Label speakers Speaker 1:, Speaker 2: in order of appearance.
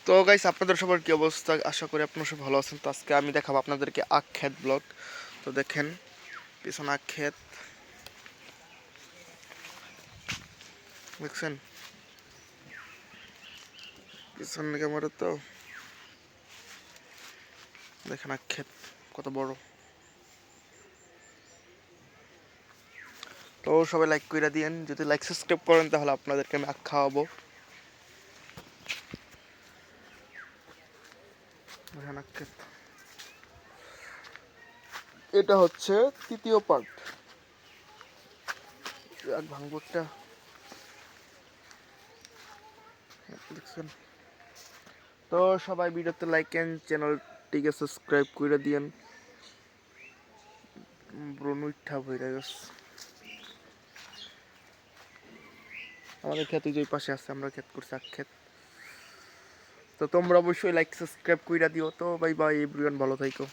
Speaker 1: তো গাইস, আপনাদের সবার কি অবস্থা? আশা করি আপনারা সব ভালো আছেন। তো আজকে আমি দেখাবো আপনাদেরকে আখ ক্ষেত ব্লগ। তো দেখেন পিছনে আখ ক্ষেত দেখছেন, পিছনে ক্যামেরা। তো দেখেন আখ ক্ষেত কত বড়। তো সবাই লাইক করে দিয়েন, যদি লাইক সাবস্ক্রাইব করেন তাহলে আপনাদেরকে আমি আখ খাওয়াবো। দেখেন আখ ক্ষেত, এটা হচ্ছে তৃতীয় পার্ট। আখ ভাঙবটা দেখছেন। তো সবাই ভিডিওতে লাইক এন্ড চ্যানেলটিকে সাবস্ক্রাইব করে দিয়েন। ব্রণ উঠা হয়ে গেছে। আমাদের ক্ষেত ওই পাশে আছে, আমরা ক্ষেত করছি আখ ক্ষেত। তো তোমরা অবশ্যই লাইক সাবস্ক্রাইব কইরা দিও। তো বাই বাই এভরিওয়ান, ভালো থাইকো।